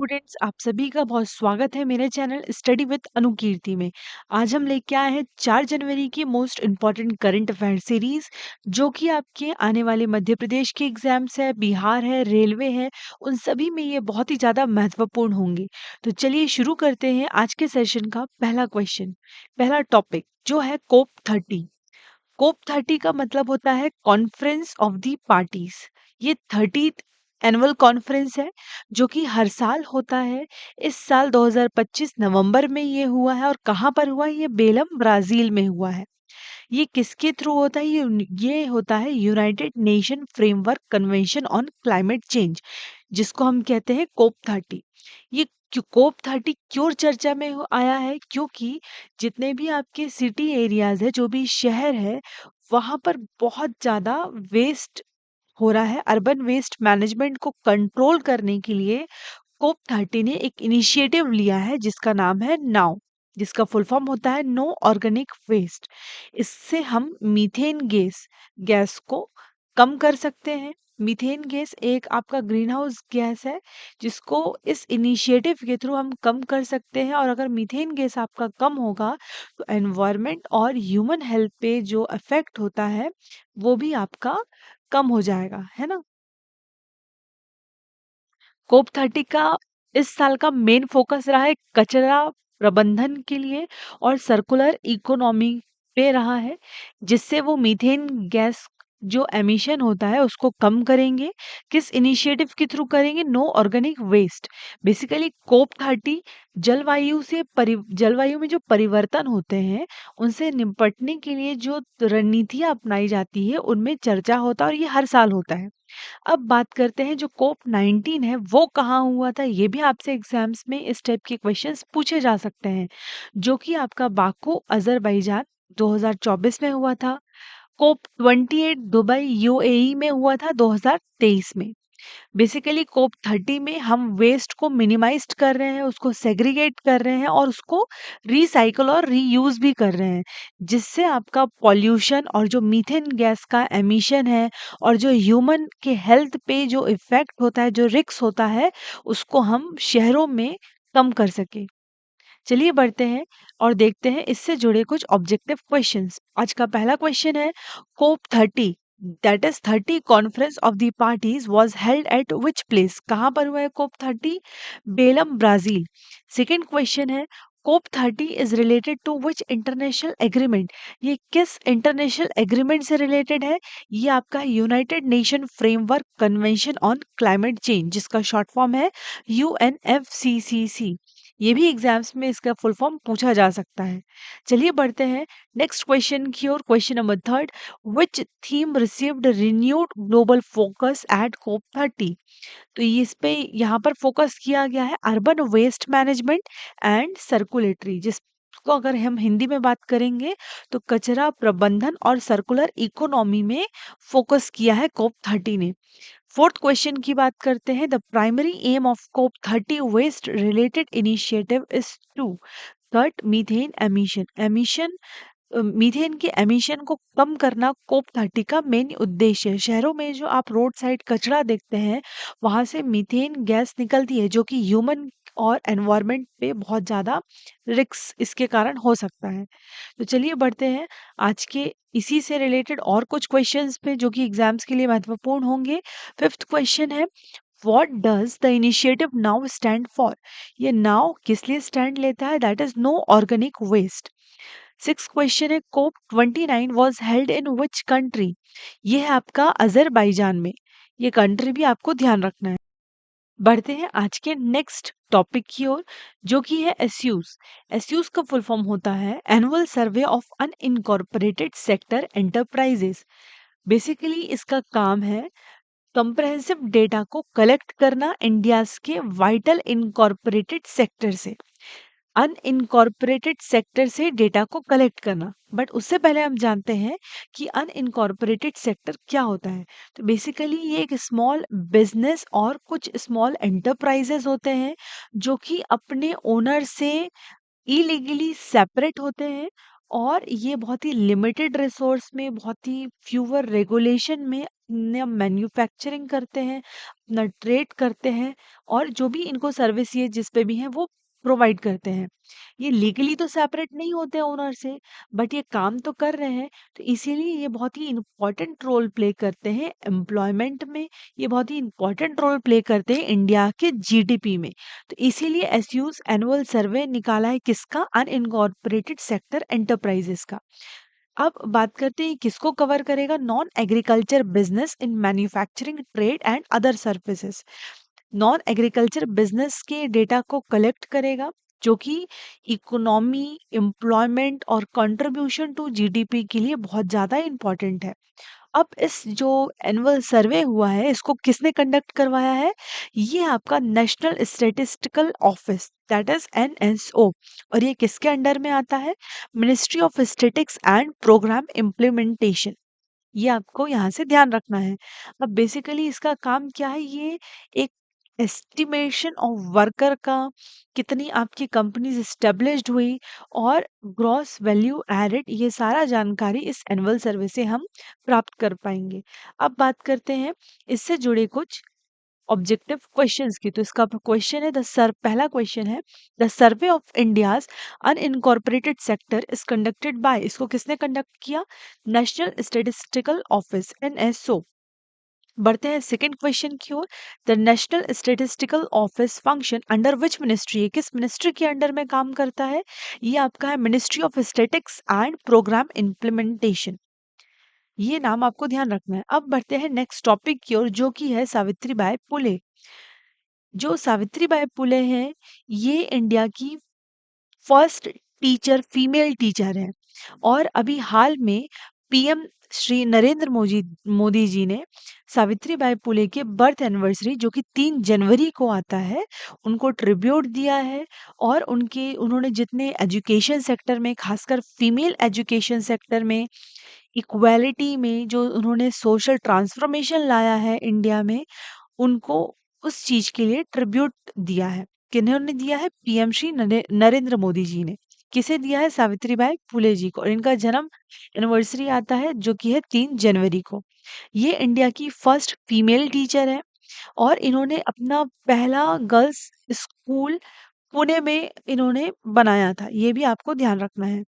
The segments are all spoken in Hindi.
स्टूडेंट्स, आप सभी का बहुत स्वागत है मेरे चैनल स्टडी विद अनुकीर्ति में। आज हम लेके आए हैं 4 जनवरी की most important current affair series, जो कि आपके आने वाले मध्य प्रदेश के एग्जाम्स है, बिहार है, रेलवे है, उन सभी में ये बहुत ही ज़्यादा महत्वपूर्ण होंगे। तो चलिए शुरू करते हैं आज के सेशन का पहला क्वेश्चन। पहला टॉपिक जो है कोप 30। कोप 30 का मतलब होता है कॉन्फ्रेंस ऑफ द पार्टीज। ये 30th एनुअल कॉन्फ्रेंस है जो कि हर साल होता है। इस साल 2025 नवंबर में ये हुआ है और कहाँ पर हुआ है? ये बेलम ब्राजील में हुआ है। ये किसके थ्रू होता है? ये होता है United Nation framework convention on climate change, जिसको हम कहते हैं कोप 30। ये कोप 30 क्यों चर्चा में आया है? क्योंकि जितने भी आपके सिटी एरियाज है, जो भी शहर है, वहां पर बहुत ज्यादा वेस्ट हो रहा है। अर्बन वेस्ट मैनेजमेंट को कंट्रोल करने के लिए कोप 30 ने एक इनिशिएटिव लिया है जिसका नाम है नाउ, जिसका फुल फॉर्म होता है नो ऑर्गेनिक वेस्ट। इससे हम मीथेन गैस को कम कर सकते हैं। मीथेन गैस एक आपका ग्रीन हाउस गैस है जिसको इस इनिशिएटिव के थ्रू हम कम कर सकते हैं, और अगर मीथेन गैस आपका कम होगा तो एनवायरनमेंट और ह्यूमन हेल्थ पे जो इफेक्ट होता है वो भी आपका कम हो जाएगा, है ना। कोप 30 का इस साल का मेन फोकस रहा है कचरा प्रबंधन के लिए और सर्कुलर इकोनॉमी पे रहा है, जिससे वो मीथेन गैस जो एमिशन होता है उसको कम करेंगे। किस इनिशिएटिव के थ्रू करेंगे? No organic waste. Basically COP 30 जलवायु में जो परिवर्तन होते हैं उनसे निपटने के लिए जो रणनीतियां अपनाई जाती है उनमें चर्चा होता है, और ये हर साल होता है। अब बात करते हैं जो कोप 19 है वो कहाँ हुआ था। ये भी आपसे एग्जाम्स में इस टाइप के क्वेश्चंस पूछे जा सकते हैं, जो कि आपका बाकू अजरबैजान 2024 में हुआ था। कोप 28 दुबई यूएई में हुआ था 2023 में। बेसिकली कोप 30 में हम वेस्ट को मिनिमाइज कर रहे हैं, उसको सेग्रीगेट कर रहे हैं और उसको रिसाइकल और रीयूज भी कर रहे हैं, जिससे आपका पॉल्यूशन और जो मीथेन गैस का एमिशन है और जो ह्यूमन के हेल्थ पे जो इफेक्ट होता है, जो रिस्क होता है, उसको हम शहरों में कम कर सके। चलिए बढ़ते हैं और देखते हैं इससे जुड़े कुछ ऑब्जेक्टिव क्वेश्चंस। आज का पहला क्वेश्चन है COP 30 that is 30 conference of the parties was held at which place? कहाँ पर हुआ है COP 30? Belem Brazil. Second question है COP 30 is related to which international agreement? ये किस इंटरनेशनल एग्रीमेंट से रिलेटेड है? ये आपका United Nation framework convention on climate change, जिसका शॉर्ट फॉर्म है यूएनएफसीसीसी। ये भी एग्जाम्स में इसका फुल फॉर्म पूछा जा सकता है। चलिए बढ़ते हैं नेक्स्ट क्वेश्चन की ओर। Question number third, which theme received renewed global focus at COP 30? तो ये इस पे यहाँ पर फोकस किया गया है urban waste management and circulatory, जिसको अगर हम हिंदी में बात करेंगे तो कचरा प्रबंधन और सर्कुलर इकोनॉमी में फोकस किया है कोप 30 ने। फोर्थ क्वेश्चन की बात करते हैं। The primary aim of COP 30 waste related initiative is to cut methane emission. Methane के एमिशन को कम करना कोप 30 का मेन उद्देश्य है। शहरों में जो आप रोड साइड कचरा देखते हैं वहां से मीथेन गैस निकलती है, जो कि ह्यूमन और एनवायरनमेंट पे बहुत ज्यादा रिस्क इसके कारण हो सकता है। तो चलिए बढ़ते हैं आज के इसी से रिलेटेड और कुछ क्वेश्चंस पे जो कि एग्जाम्स के लिए महत्वपूर्ण होंगे। फिफ्थ क्वेश्चन है what does the initiative now stand for? ये नाउ किस लिए स्टैंड लेता है? That is no organic waste. Six question है COP 29 was held in which country? ये है आपका अजरबैजान में। ये कंट्री भी आपको ध्यान रखना है। बढ़ते हैं आज के नेक्स्ट टॉपिक की ओर, जो कि है एसयूज। एसयूज का फुल फॉर्म होता है annual survey of unincorporated sector enterprises. Basically इसका काम है कंप्रहेंसिव डेटा को कलेक्ट करना इंडिया के वाइटल इनकॉर्पोरेटेड सेक्टर से, अनइनकॉर्पोरेटेड सेक्टर से डेटा को कलेक्ट करना। बट उससे पहले हम जानते हैं कि अनइनकॉर्पोरेटेड सेक्टर क्या होता है। तो बेसिकली ये एक स्मॉल बिजनेस और कुछ स्मॉल एंटरप्राइजेस होते हैं जो कि अपने ओनर से इलीगली सेपरेट होते हैं और ये बहुत ही लिमिटेड रिसोर्स में, बहुत ही फ्यूअर रेगुलेशन में अपना मैन्युफैक्चरिंग करते हैं, अपना ट्रेड करते हैं और जो भी इनको सर्विस ये जिस पे भी हैं वो प्रोवाइड करते हैं। ये लीगली तो सेपरेट नहीं होते ओनर से, बट ये काम तो कर रहे हैं, तो इसीलिए ये बहुत ही इम्पोर्टेंट रोल प्ले करते हैं एम्प्लॉयमेंट में, ये बहुत ही इम्पोर्टेंट रोल प्ले करते हैं इंडिया के जीडीपी में। तो इसीलिए एसयूज एनुअल सर्वे निकाला है किसका, अनइनकॉर्पोरेटेड सेक्टर एंटरप्राइजेस का। अब बात करते हैं किसको कवर करेगा, non agriculture business in manufacturing trade and other services. Non agriculture business के डेटा को कलेक्ट करेगा जो कि इकोनॉमी, एम्प्लॉयमेंट और कंट्रीब्यूशन टू जीडीपी के लिए बहुत ज़्यादा इम्पोर्टेंट है। अब इस जो एनुअल सर्वे हुआ है इसको किसने कंडक्ट करवाया है, ये आपका national statistical office that is NSO. और ये किसके अंडर में आता है, ministry of statics and programme implementation. ये आपको यहाँ से ध्यान रखना है। अब बेसिकली इसका काम क्या है, ये एक एस्टिमेशन ऑफ वर्कर का, कितनी आपकी कंपनीज एस्टेब्लिश्ड हुई और ग्रॉस वैल्यू एडेड, ये सारा जानकारी इस एनुअल सर्वे से हम प्राप्त कर पाएंगे। अब बात करते हैं इससे जुड़े कुछ ऑब्जेक्टिव क्वेश्चंस की। तो इसका क्वेश्चन है पहला क्वेश्चन है, the survey of India's unincorporated sector is conducted by, इसको किसने कंडक्ट किया, नेशनल स्टैटिस्टिकल ऑफिस एनएसओ। बढ़ते हैं सेकंड क्वेश्चन की ओर, the national statistical office function under which ministry, किस मिनिस्ट्री के अंडर में काम करता है, ये आपका है ministry of statics and programme implementation. ये नाम आपको ध्यान रखना है। अब बढ़ते हैं नेक्स्ट टॉपिक की ओर जो कि है सावित्रीबाई फुले। जो सावित्रीबाई फुले हैं ये इंडिया की फर्स्ट टीचर, फीमेल टीचर है और अभी हाल में पीएम श्री नरेंद्र मोदी जी ने सावित्रीबाई फुले के बर्थ एनिवर्सरी जो कि 3 जनवरी को आता है उनको ट्रिब्यूट दिया है। और उन्होंने जितने एजुकेशन सेक्टर में, खासकर फीमेल एजुकेशन सेक्टर में, इक्वालिटी में जो उन्होंने सोशल ट्रांसफॉर्मेशन लाया है इंडिया में, उनको उस चीज के लिए ट्रिब्यूट दिया है। किन्होंने दिया है, पीएम श्री नरेंद्र मोदी जी ने। किसे दिया है, सावित्रीबाई फुले जी को। और इनका जन्म एनिवर्सरी आता है जो कि है 3 जनवरी को। ये इंडिया की फर्स्ट फीमेल टीचर है और इन्होंने अपना पहला गर्ल्स स्कूल पुणे में इन्होंने बनाया था, ये भी आपको ध्यान रखना है।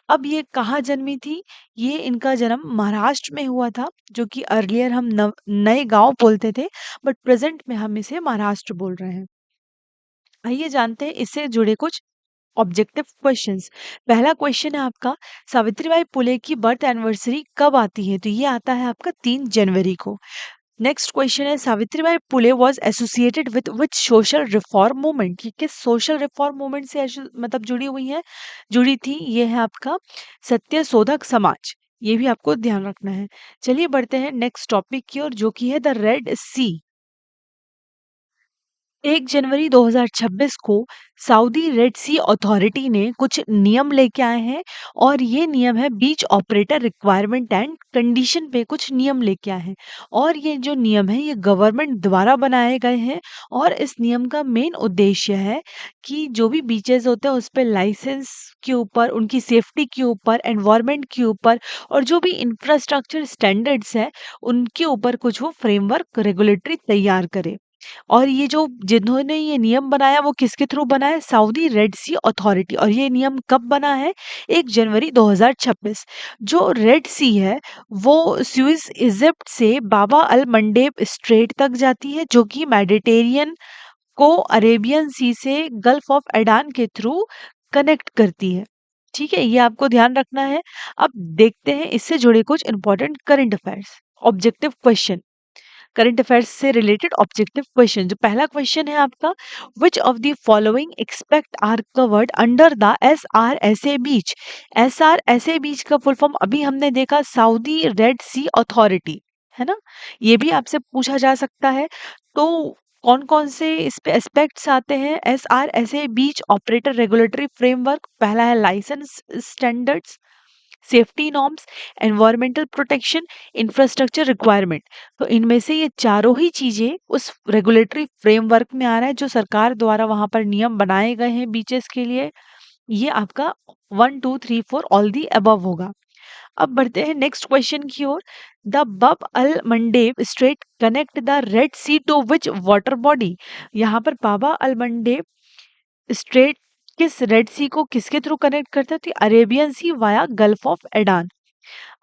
अब ये कहाँ जन्मी थी, ये इनका जन्म महाराष्ट्र में हुआ था जो कि अर्लियर हम नए गांव बोलते थे, बट प्रेजेंट में हम इसे महाराष्ट्र बोल रहे हैं। आइए जानते हैं इससे जुड़े कुछ ऑब्जेक्टिव क्वेश्चंस। पहला क्वेश्चन है आपका, सावित्रीबाई फुले की बर्थ एनिवर्सरी कब आती है, तो ये आता है आपका 3 जनवरी को। नेक्स्ट क्वेश्चन है, Savitribai Phule was associated with which social reform movement, ये किस सोशल रिफॉर्म मूवमेंट से मतलब जुड़ी हुई है, जुड़ी थी, ये है आपका सत्य शोधक समाज। ये भी आपको ध्यान रखना है। चलिए बढ़ते हैं नेक्स्ट टॉपिक की ओर जो कि है द रेड सी। 1 जनवरी 2026 को सऊदी रेड सी अथॉरिटी ने कुछ नियम लेके आए हैं और ये नियम है बीच ऑपरेटर रिक्वायरमेंट एंड कंडीशन पे कुछ नियम लेके आए हैं। और ये जो नियम है ये गवर्नमेंट द्वारा बनाए गए हैं और इस नियम का मेन उद्देश्य है कि जो भी बीचेस होते हैं उस पे लाइसेंस के ऊपर, उनकी सेफ्टी के ऊपर, एनवायरनमेंट के ऊपर और जो भी इंफ्रास्ट्रक्चर स्टैंडर्ड्स है उनके ऊपर कुछ वो फ्रेमवर्क रेगुलेटरी तैयार करे। और ये जो जिन्होंने ये नियम बनाया वो किसके थ्रू बना है, सऊदी रेड सी अथॉरिटी। और ये नियम कब बना है, 1 जनवरी 2026। जो रेड सी है वो स्विस इजिप्ट से बाबा अल मंडेब स्ट्रेट तक जाती है जो कि मेडिटेरियन को अरेबियन सी से गल्फ ऑफ एडान के थ्रू कनेक्ट करती है। ठीक है, ये आपको ध्यान रखना है। अब देखते हैं इससे जुड़े कुछ important current affairs, objective question, current affairs से रिलेटेड ऑब्जेक्टिव क्वेश्चन। जो पहला क्वेश्चन है आपका, which of the following expect are covered under the SRSA beach. SRSA beach का फुल फॉर्म अभी हमने देखा, सऊदी रेड सी अथॉरिटी, है ना, ये भी आपसे पूछा जा सकता है। तो कौन कौन से इस पे एस्पेक्ट्स आते हैं, SRSA beach operator regulatory framework, पहला है licence standards, safety norms, environmental protection, infrastructure requirement. तो इनमें से ये चारों ही चीजें उस रेगुलेटरी फ्रेमवर्क में आ रहा है जो सरकार द्वारा वहां पर नियम बनाए गए हैं बीचेस के लिए, ये आपका 1, 2, 3, 4 ऑल दी अबव होगा। अब बढ़ते हैं नेक्स्ट क्वेश्चन की ओर। The Bab al Mandeb strait connect the Red Sea to which water body? यहाँ पर बाबा अल मंडेब स्ट्रेट किस रेड सी को किसके थ्रू कनेक्ट करता है? तो Arabian Sea via Gulf of Aden.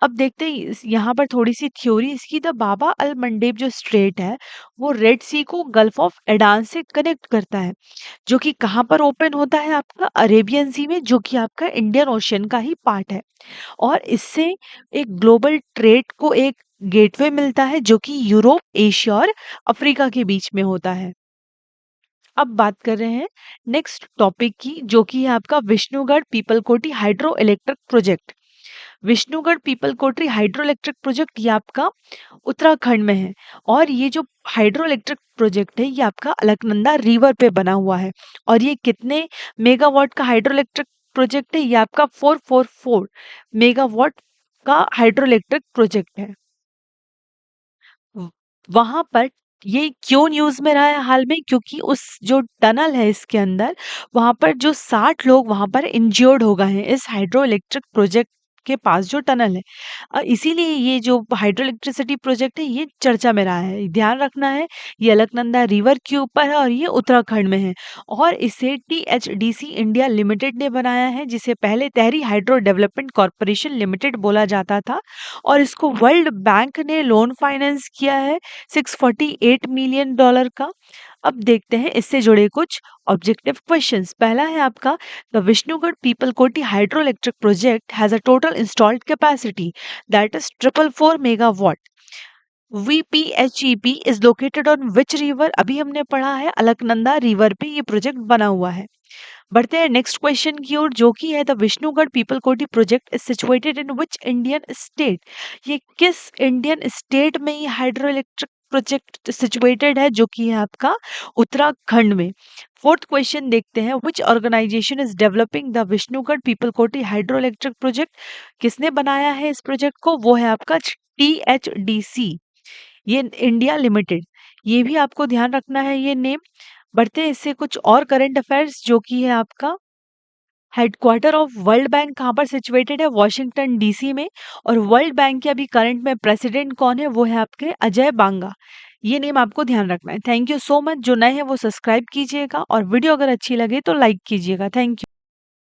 अब देखते हैं यहाँ पर थोड़ी सी थ्योरी इसकी। द बाबा अल मंडेब जो स्ट्रेट है वो रेड सी को गल्फ ऑफ एडान से कनेक्ट करता है, जो कि कहाँ पर ओपन होता है? आपका अरेबियन सी में, जो कि आपका इंडियन ओशियन का ही पार्ट है। और इससे एक ग्लोबल ट्रेड को एक गेटवे मिलता है, जो कि यूरोप, एशिया और अफ्रीका के बीच में होता है। अब बात कर रहे हैं नेक्स्ट टॉपिक की, जो कि है आपका Vishnugarh Pipalkoti hydroelectric project. Vishnugarh Pipalkoti hydroelectric project ये आपका उत्तराखंड में है। और ये जो हाइड्रो इलेक्ट्रिक प्रोजेक्ट है ये आपका अलकनंदा रिवर पे बना हुआ है। और ये कितने मेगावाट का हाइड्रो इलेक्ट्रिक प्रोजेक्ट है? ये आपका 444 मेगावाट का हाइड्रो इलेक्ट्रिक प्रोजेक्ट है। व- वहां पर ये क्यों न्यूज में रहा है हाल में? क्योंकि उस जो टनल है इसके अंदर, वहां पर जो 60 लोग वहां पर इंज्योर्ड हो गए हैं इस हाइड्रो इलेक्ट्रिक प्रोजेक्ट के पास जो टनल है। इसीलिए ये जो हाइड्रो इलेक्ट्रिसिटी प्रोजेक्ट है ये चर्चा में रहा है। ध्यान रखना है, ये अलकनंदा रिवर के ऊपर है और ये उत्तराखंड में है। और इसे THDC इंडिया लिमिटेड ने बनाया है, जिसे पहले तहरी हाइड्रो डेवलपमेंट कॉरपोरेशन लिमिटेड बोला जाता था। और इसको वर्ल्ड बैंक ने लोन फाइनेंस किया है $648 मिलियन का। अब देखते हैं इससे जुड़े कुछ ऑब्जेक्टिव क्वेश्चंस। पहला है आपका, the Vishnugad Pipalkoti hydroelectric project has a total installed capacity that is 444 megawatt. VPHEP is located on which river? अभी हमने पढ़ा है अलकनंदा रिवर पे ये प्रोजेक्ट बना हुआ है। बढ़ते हैं नेक्स्ट क्वेश्चन की ओर, जो कि है the Vishnugad Pipalkoti project is situated in which Indian state? ये किस इंडियन स्टेट में ये हाइड्रो इलेक्ट्रिक प्रोजेक्ट सिचुएटेड है? जो कि है आपका उत्तराखंड में। फोर्थ क्वेश्चन देखते हैं, which organisation is developing the Vishnugad Pipalkoti hydroelectric project? किसने बनाया है इस प्रोजेक्ट को? वो है आपका THDC, ये इंडिया लिमिटेड। ये भी आपको ध्यान रखना है ये नेम। बढ़ते हैं इससे कुछ और करंट अफेयर्स, जो कि है आपका हेडक्वार्टर ऑफ वर्ल्ड बैंक कहाँ पर सिचुएटेड है? वॉशिंगटन DC में। और वर्ल्ड बैंक के अभी करंट में प्रेसिडेंट कौन है? वो है आपके अजय बांगा। ये नेम आपको ध्यान रखना है। Thank you so much. जो नए हैं वो सब्सक्राइब कीजिएगा और वीडियो अगर अच्छी लगे तो लाइक कीजिएगा। Thank you.